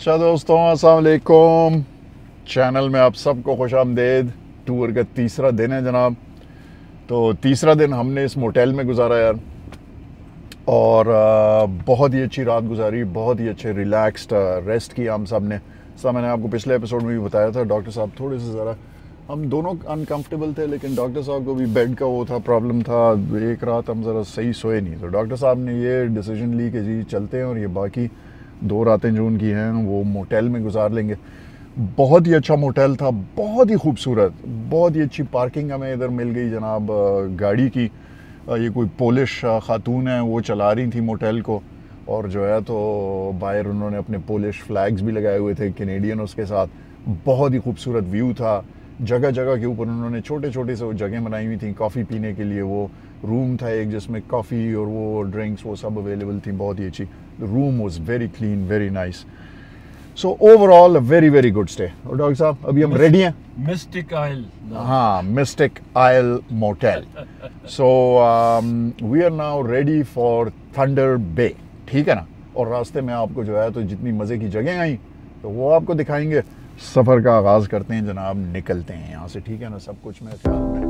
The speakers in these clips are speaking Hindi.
अच्छा दोस्तों, अस्सलाम वालेकुम। चैनल में आप सबको खुश आमदेद। टूर का तीसरा दिन है जनाब। तो तीसरा दिन हमने इस मोटेल में गुजारा यार, और बहुत ही अच्छी रात गुजारी, बहुत ही अच्छे रिलैक्स्ड रेस्ट किया हम सब ने। मैंने आपको पिछले एपिसोड में भी बताया था, डॉक्टर साहब थोड़े से ज़रा हम दोनों अनकंफर्टेबल थे, लेकिन डॉक्टर साहब को भी बेड का वो था, प्रॉब्लम था। एक रात हम ज़रा सही सोए नहीं, तो डॉक्टर साहब ने ये डिसीजन ली कि जी चलते हैं और ये बाकी 2 रातें जो उनकी हैं वो मोटेल में गुजार लेंगे। बहुत ही अच्छा मोटेल था, बहुत ही खूबसूरत, बहुत ही अच्छी पार्किंग हमें इधर मिल गई जनाब गाड़ी की। ये कोई पोलिश खातून है, वो चला रही थी मोटेल को, और जो है तो बाहर उन्होंने अपने पोलिश फ्लैग्स भी लगाए हुए थे, कैनेडियन उसके साथ। बहुत ही खूबसूरत व्यू था। जगह जगह के ऊपर उन्होंने छोटे छोटे से वो जगह बनाई हुई थी कॉफ़ी पीने के लिए। वो रूम था एक जिसमें कॉफ़ी और वो ड्रिंक्स वो सब अवेलेबल थी, बहुत ही अच्छी। The room was very clean, very nice. So overall very very good stay. और डॉक्टर साहब अभी हम रेडी हैं मिस्टिक आइल। हाँ, Mystic Isle motel. So we are now ready for Thunder Bay, ठीक है ना। और रास्ते में आपको जो है तो जितनी मज़े की जगह आई तो वो आपको दिखाएंगे। सफ़र का आगाज़ करते हैं जनाब, निकलते हैं यहाँ से, ठीक है ना। सब कुछ मेरे ख्याल में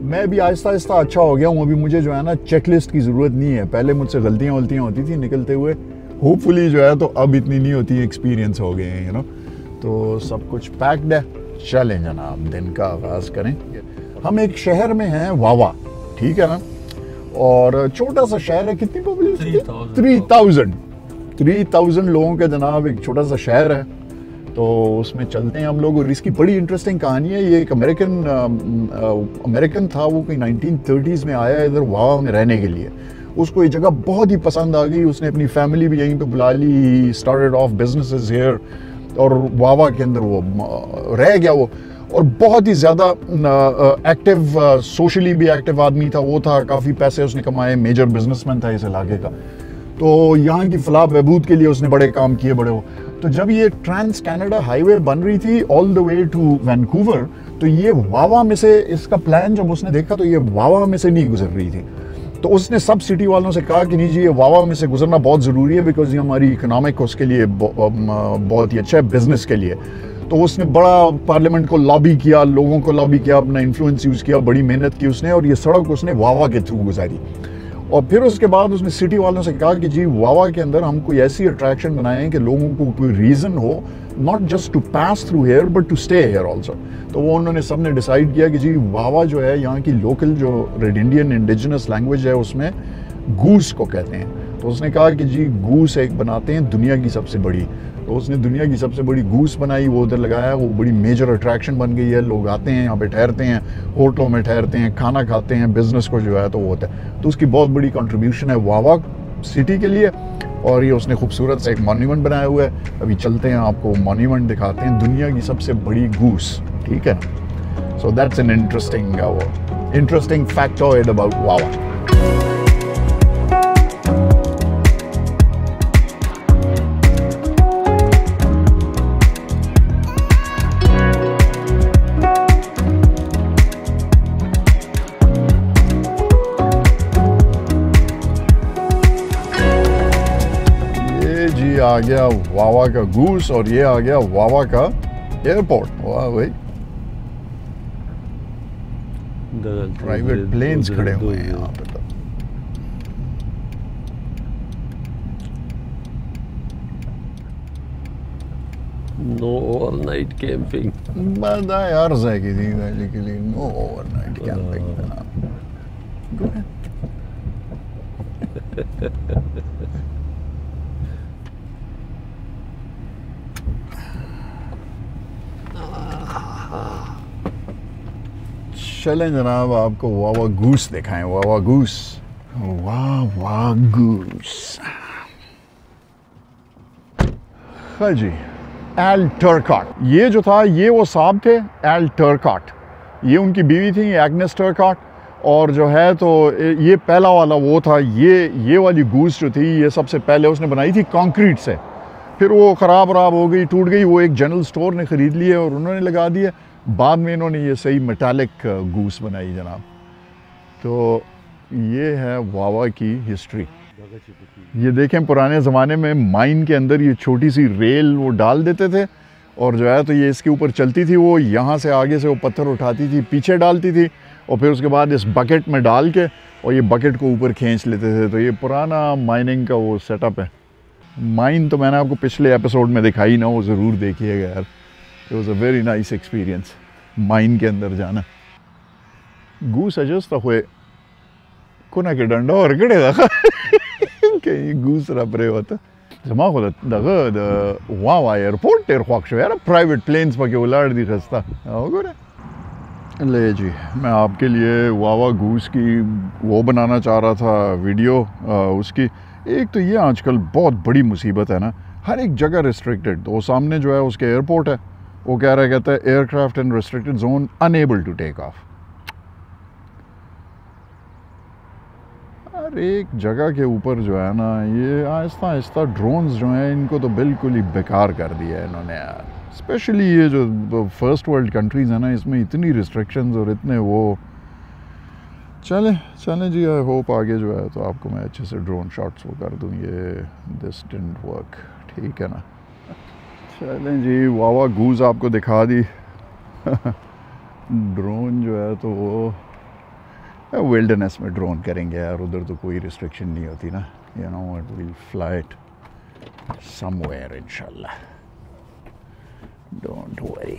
मैं भी आहिस्ता आहिस्ता अच्छा हो गया हूँ। अभी मुझे जो है ना चेकलिस्ट की ज़रूरत नहीं है। पहले मुझसे गलतियाँ होती थी निकलते हुए, होपफुली जो है तो अब इतनी नहीं होती, एक्सपीरियंस हो गए हैं यू नो। तो सब कुछ पैक्ड है, चलें जनाब दिन का आगाज़ करें। हम एक शहर में हैं, वावा, ठीक है ना। और छोटा सा शहर है, कितनी पॉपुलेशन? 3000 लोगों का जनाब एक छोटा सा शहर है। तो उसमें चलते हैं हम लोग। और इसकी बड़ी इंटरेस्टिंग कहानी है। ये एक अमेरिकन था, वो कोई 1930s में आया इधर वावा में रहने के लिए। उसको ये जगह बहुत ही पसंद आ गई, उसने अपनी फैमिली भी यहीं पे बुला ली, स्टार्टेड ऑफ बिजनेसेस हियर, और वावा के अंदर वो रह गया वो। और बहुत ही ज़्यादा एक्टिव, सोशली भी एक्टिव आदमी था वो था। काफ़ी पैसे उसने कमाए, मेजर बिजनेसमैन था इस इलाके का। तो यहाँ की फलाह बहबूद के लिए उसने बड़े काम किए, बड़े हो। तो जब ये ट्रांस कनाडा हाईवे बन रही थी all the way to Vancouver, तो ये वावा में से, इसका प्लान जब उसने देखा तो ये वावा में से नहीं गुजर रही थी। तो उसने सब सिटी वालों से कहा कि नहीं जी, ये वावा में से गुजरना बहुत ज़रूरी है, बिकॉज ये हमारी इकोनॉमिक उसके लिए बहुत ही अच्छा है, बिजनेस के लिए। तो उसने बड़ा पार्लियामेंट को लॉबी किया, लोगों को लॉबी किया, अपना इन्फ्लुएंस यूज़ किया, बड़ी मेहनत की उसने, और ये सड़क उसने वावा के थ्रू गुजारी। और फिर उसके बाद उसने सिटी वालों से कहा कि जी वावा के अंदर हम कोई ऐसी अट्रैक्शन बनाएं कि लोगों को कोई रीज़न हो, not just to pass through here but to stay here also. तो वो उन्होंने सबने डिसाइड किया कि जी वावा जो है, यहाँ की लोकल जो रेड इंडियन इंडिजिनस लैंग्वेज है उसमें गूस को कहते हैं। तो उसने कहा कि जी गूस एक बनाते हैं दुनिया की सबसे बड़ी। तो उसने दुनिया की सबसे बड़ी गूस बनाई, वो उधर लगाया, वो बड़ी मेजर अट्रैक्शन बन गई है। लोग आते हैं यहाँ पे, ठहरते हैं, होटलों में ठहरते हैं, खाना खाते हैं, बिजनेस को जो है तो वो होता है। तो उसकी बहुत बड़ी कंट्रीब्यूशन है वावा सिटी के लिए। और ये उसने खूबसूरत सा एक मॉन्यूमेंट बनाया हुआ है। अभी चलते हैं, आपको मॉन्यूमेंट दिखाते हैं, दुनिया की सबसे बड़ी गूस, ठीक है। So that's an interesting factoid about Wawa. आ गया वावा का गूस, और ये आ गया वावा का एयरपोर्ट। वाह भाई, प्राइवेट प्लेन्स खड़े हुए हैं यहाँ पे। तो नो ओवरनाइट कैंपिंग, बड़ा अर्ज है किसी वैली के लिए, नो ओवरनाइट कैंपिंग। चलें जनाब, आपको वावा गूस दिखाएं। वावा गूस, वावा गूस। हाँ जी, एल टर्कॉट ये जो था, ये वो साहब थे एल टर्कॉट। ये उनकी बीवी थी एग्नेस टर्कॉट। और जो है तो ये पहला वाला वो था। ये वाली गूस जो थी, ये सबसे पहले उसने बनाई थी कंक्रीट से। फिर वो ख़राब हो गई, टूट गई। वो एक जनरल स्टोर ने ख़रीद लिए और उन्होंने लगा दिए। बाद में इन्होंने ये सही मेटालिक गूस बनाई जनाब। तो ये है वावा की हिस्ट्री। ये देखें, पुराने ज़माने में माइन के अंदर ये छोटी सी रेल वो डाल देते थे और जो है तो ये इसके ऊपर चलती थी, वो यहाँ से आगे से वो पत्थर उठाती थी, पीछे डालती थी और फिर उसके बाद इस बकेट में डाल के और ये बकेट को ऊपर खींच लेते थे। तो ये पुराना माइनिंग का वो सेटअप है। माइन तो मैंने आपको पिछले एपिसोड में दिखाई ना, वो ज़रूर देखिएगा यार। It was a very nice experience mine के अंदर जाना। गूस अजस्ता हुए कोना के डंडा और गड़े रखा कहीं गूस रप रहे होता जमा खुद दगा वावा एयरपोर्ट टेर ख्वाक यार प्राइवेट प्लेन्स पके उलाड़ दी खस्ता हो रे। ले जी, मैं आपके लिए वावा गूस की वो बनाना चाह रहा था वीडियो। उसकी एक तो ये आजकल बहुत बड़ी मुसीबत है ना, हर एक जगह रिस्ट्रिक्टेड। तो सामने जो है उसके एयरपोर्ट है, वो कह रहा है, कहता है aircraft in restricted zone unable to take off. हर एक जगह के ऊपर जो है ना ये आहिस्ता आहिस्ता ड्रोन्स जो हैं इनको तो बिल्कुल ही बेकार कर दिया है इन्होंने यार। स्पेशली ये जो फर्स्ट वर्ल्ड कंट्रीज़ हैं ना, इसमें इतनी रिस्ट्रिक्शंस और इतने वो। चलें जी, आई होप आगे जो है तो आपको मैं अच्छे से ड्रोन शॉट्स वो कर दूँ। ये दिस डिडंट वर्क, ठीक है ना। चलें जी, वावा गूज आपको दिखा दी। ड्रोन जो है तो वो विल्डरनेस में ड्रोन करेंगे यार, उधर तो कोई रिस्ट्रिक्शन नहीं होती ना। You know it will fly it somewhere इंशाल्लाह, डोंट वरी।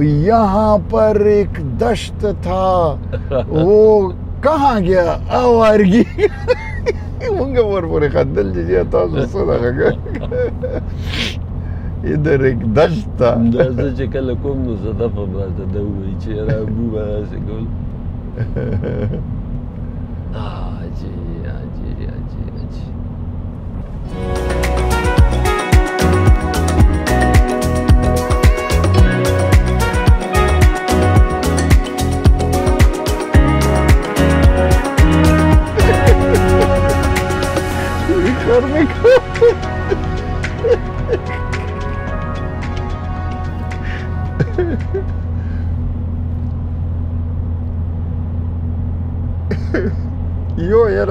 यहाँ पर एक दश्त था वो कहाँ गया आवारगी मुंगे पर पूरे खद्दल जी आता सुना इधर एक दश्त था जैसे चकल कोम नो ज़दा फबात दौड़ी चेहरा बुआ से गोल आजी आजी आजी आजी करने को यो यार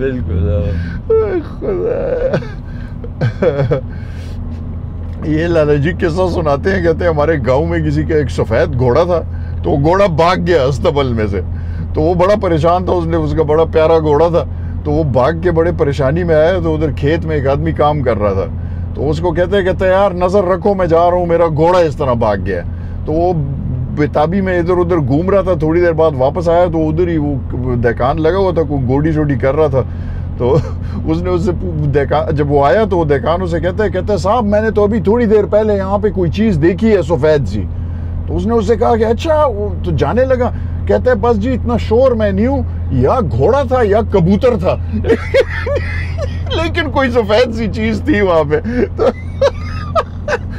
बिल्कुल खुदा ये लाला जी किस्सा सुनाते हैं, कहते हैं हमारे गांव में किसी का एक सफेद घोड़ा था, तो घोड़ा भाग गया अस्तबल में से, तो वो बड़ा परेशान था, उसने उसका बड़ा प्यारा घोड़ा था, तो वो भाग के बड़े परेशानी में आया, तो उधर खेत में एक आदमी काम कर रहा था, तो उसको कहते यार नजर रखो मैं जा रहा हूँ, मेरा घोड़ा इस तरह भाग गया। तो वो बेताबी में इधर उधर घूम रहा था, थोड़ी देर बाद वापस आया तो उधर ही वो देकान लगा हुआ था, कोई गोडी शोडी कर रहा था, तो उसने उससे जब वो आया तो वो देकान उसे कहता है साहब मैंने तो अभी थोड़ी देर पहले यहाँ पे कोई चीज देखी है सफेद सी। तो उसने उससे कहा कि अच्छा, वो तो जाने लगा, कहता है बस जी इतना शोर मैं नहीं हूँ, या घोड़ा था या कबूतर था लेकिन कोई सफेद सी चीज थी वहां पे।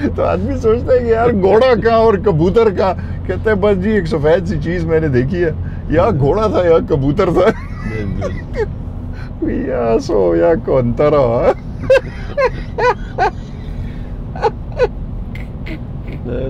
तो आदमी सोचता है कि यार घोड़ा कहाँ और कबूतर कहाँ, कहते हैं बस जी एक सफेद सी चीज मैंने देखी है, या घोड़ा था या कबूतर था या सो या कोंतरा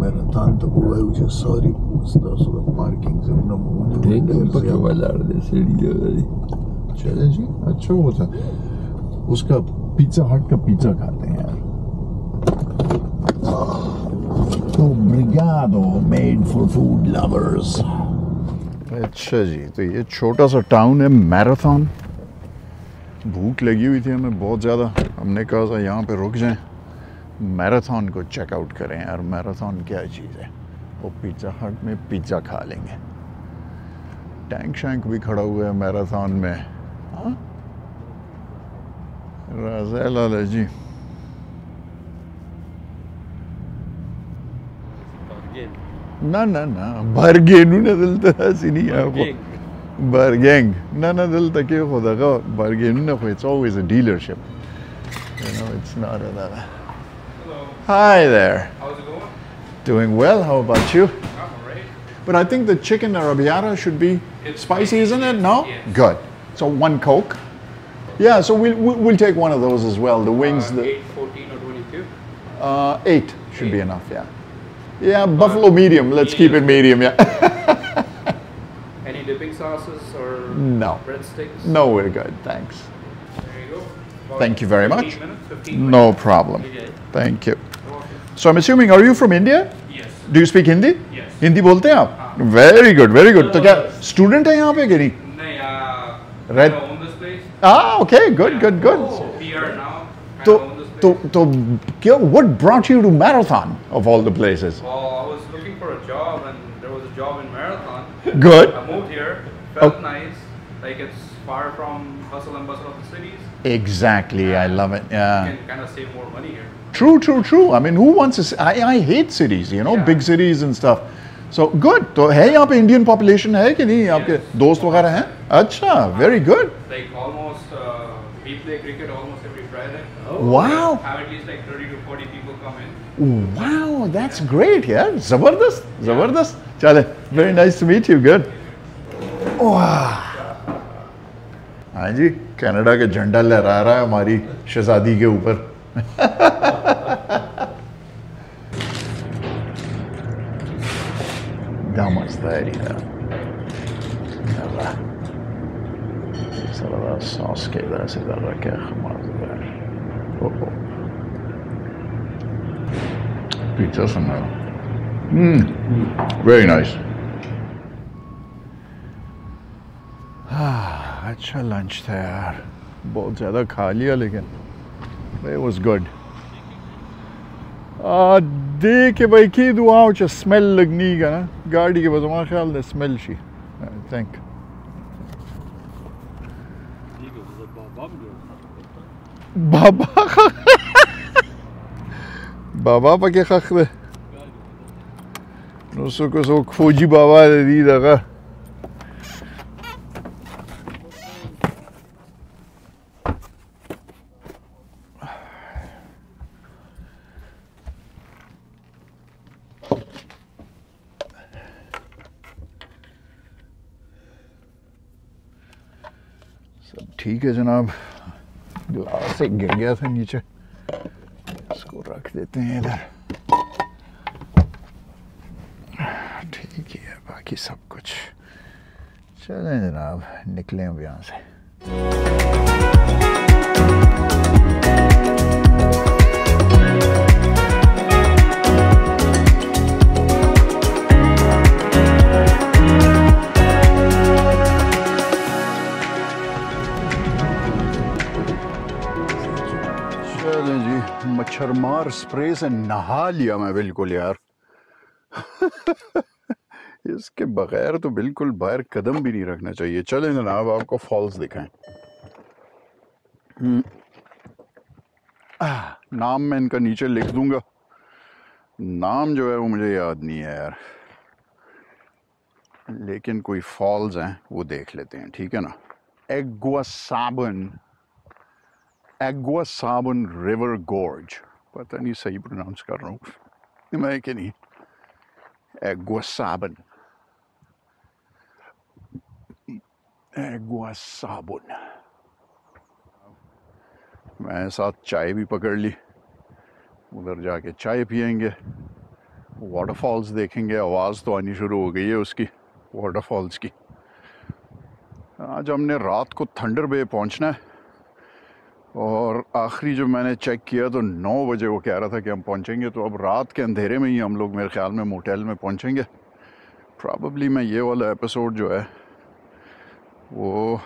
marathon to go out just sorry stuff so parking zone number पक्के वाला दे सीढ़ी वाली चले जी अच्छा होता उसका पिज्जा हट का पिज्जा खाते हैं यार। तो ब्रिगाडो मेड फॉर फूड लवर्स। अच्छा जी, तो ये छोटा सा टाउन है मैराथन। भूख लगी हुई थी हमें बहुत ज़्यादा, हमने कहा था यहाँ पे रुक जाएं, मैराथन को चेकआउट करें यार, मैराथन क्या चीज़ है। वो पिज़्ज़ा हट में पिज़्ज़ा खा लेंगे। टैंक शैंक भी खड़ा हुआ है मैराथन में। हाँ राज़ा लाला जी ना ना ना बार्गेनू ना दिलता हसी नहीं आपको बार्गेंग ना ना दिलता क्यों खुदा का बार्गेनू ना कोई, it's always a dealership, you know, it's not a Hi there. How's it going? Doing well. How about you? I'm alright. But I think the chicken arrabbiata should be spicy, isn't it? No? Yes. Good. So one Coke. Yeah, so we'll take one of those as well. The wings, 8, 14 or 22? 8 should be enough, yeah. Yeah, buffalo medium. Let's keep it medium, yeah. Any dipping sauces or No. breadsticks? No, we're good. Thanks. There you go. About Thank you very 15 much. minutes, 15 No minutes. problem. Okay. Thank you. You're welcome. So I'm assuming, are you from India? Yes. Do you speak Hindi? Yes. Hindi बोलते हैं आप? हाँ। Very good very good. तो क्या स्टूडेंट है यहाँ पे कि नहीं? No, Right. I own this place. Okay good good good. PR now. तो I own this place. तो क्या what brought you to Marathon of all the places? Well, I was looking for a job and there was a job in Marathon. Good. I moved here. Felt Oh. nice. Like it's far from hustle and bustle of the cities. Exactly, I love it. You Yeah. can kind of save more money here. True. I mean, who wants to? I hate cities, you know, Yeah. big cities and stuff. So good. तो है यहाँ पे इंडियन पॉपुलेशन है कि नहीं? आपके दोस्त वगैरह हैं? अच्छा, very good. Like almost, we play cricket almost every Friday. Wow. Have at least like 30 to 40 people come in. Wow, that's great, यार. जबरदस्त. चले, very nice to meet you. Good. वाह. हाँ जी, कनाडा के झंडा लहरा रहा है हमारी शहजादी के ऊपर. Damas da herida. Allah. Salada sauce que da se da raquel jamás ver. Oh. Pizza somehow. Very nice. अच्छा लंच था यार. बहुत ज़्यादा खा लिया लेकिन it was good. दे के भाई की दुआओं च स्मेल लगनी का ना गाड़ी के बज़मा ख्याल ने स्मेल शी I think. बाबा पके खखले नुसो को सो खोजी बाबा दी दगा सब ठीक है जनाब. ग्लास एक गिर गया था नीचे, इसको रख देते हैं इधर. ठीक ही है बाकी सब कुछ. चलें जनाब, निकलें अब यहाँ से. मच्छरमार स्प्रे से नहा लिया मैं बिल्कुल यार. इसके बगैर तो बिल्कुल बाहर कदम भी नहीं रखना चाहिए. चलें जनाब, आपको फॉल्स दिखाएं. नाम मैं इनका नीचे लिख दूंगा. नाम जो है वो मुझे याद नहीं है यार, लेकिन कोई फॉल्स हैं वो देख लेते हैं, ठीक है ना. एग्वासाबन रिवर गोर्ज, पता नहीं सही प्रोनाउंस कर रहा हूँ मैं कि नहीं. एग्वासाबन मैं साथ चाय भी पकड़ ली. उधर जाके चाय पियेंगे, वाटरफॉल्स देखेंगे. आवाज़ तो आनी शुरू हो गई है उसकी, वाटरफॉल्स की. आज हमने रात को थंडर बे पहुंचना है और आखिरी जो मैंने चेक किया तो 9 बजे वो कह रहा था कि हम पहुंचेंगे. तो अब रात के अंधेरे में ही हम लोग मेरे ख्याल में मोटेल में पहुंचेंगे. प्रॉबली मैं ये वाला एपिसोड जो है वो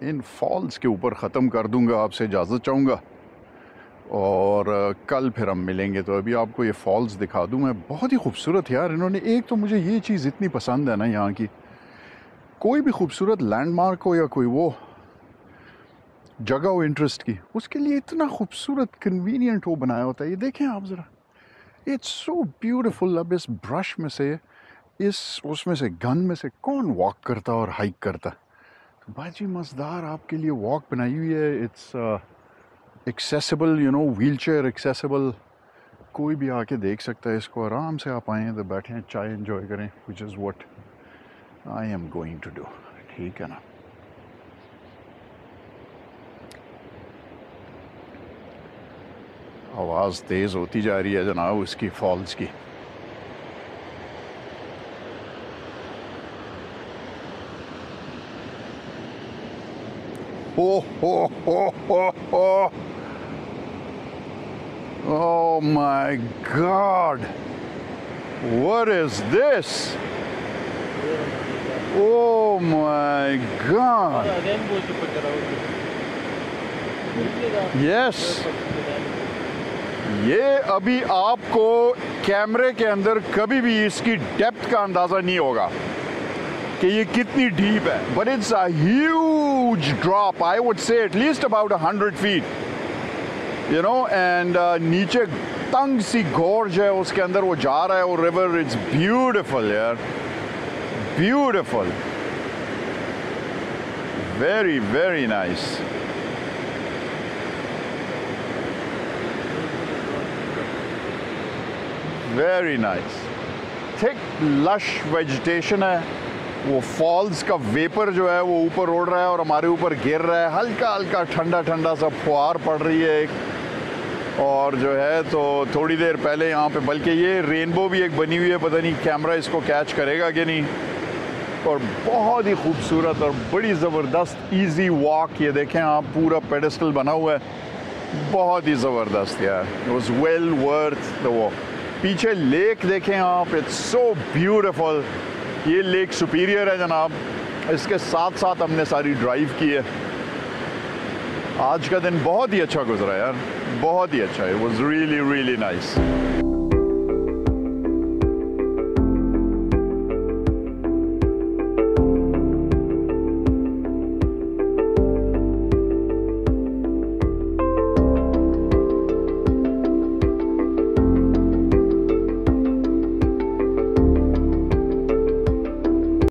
इन फॉल्स के ऊपर ख़त्म कर दूंगा. आपसे इजाज़त चाहूँगा और कल फिर हम मिलेंगे. तो अभी आपको ये फॉल्स दिखा दूँ मैं. बहुत ही खूबसूरत यार. इन्होंने एक तो मुझे ये चीज़ इतनी पसंद है ना यहाँ की, कोई भी खूबसूरत लैंडमार्क हो या कोई वो जगह हो इंटरेस्ट की, उसके लिए इतना खूबसूरत कन्वीनियंट वो बनाया होता है. ये देखें आप ज़रा, इट्स सो ब्यूटीफुल. अब इस ब्रश में से, इस उसमें से गन में से कौन वॉक करता और हाइक करता. तो बाजी मज़ेदार आपके लिए वॉक बनाई हुई है. It's accessible, you know, wheel chair accessible. कोई भी आके देख सकता है इसको. आराम से आप आएँ तो बैठें, चाय एंजॉय करें, which is what I am going to do. ठीक है ना. आवाज़ तेज़ होती जा रही है जनाब उसकी, फॉल्स की. हो. Oh my God. What is this? Oh my God! Yes. ये अभी आपको कैमरे के अंदर कभी भी इसकी डेप्थ का अंदाज़ा नहीं होगा कि ये कितनी डीप है, but it's a huge drop. I would say at least about 100 feet, you know. And नीचे तंग सी गोर्ज है, उसके अंदर वो जा रहा है वो रिवर. इट्स ब्यूटिफुल यार, beautiful, very very nice. Very nice. Thick lush vegetation है. वो फॉल्स का वेपर जो है वो ऊपर उड़ रहा है और हमारे ऊपर गिर रहा है. हल्का हल्का ठंडा ठंडा सा फुहार पड़ रही है एक. और जो है तो थोड़ी देर पहले यहाँ पे, बल्कि ये रेनबो भी एक बनी हुई है, पता नहीं कैमरा इसको कैच करेगा कि नहीं. और बहुत ही खूबसूरत और बड़ी ज़बरदस्त इजी वॉक. ये देखें आप, पूरा पेडेस्टल बना हुआ है, बहुत ही ज़बरदस्त यार. It was well worth the walk. पीछे लेक देखें आप, इट्स सो ब्यूटिफुल. ये लेक सुपीरियर है जनाब. इसके साथ साथ हमने सारी ड्राइव की है. आज का दिन बहुत ही अच्छा गुजरा यार, बहुत ही अच्छा. It was really really nice.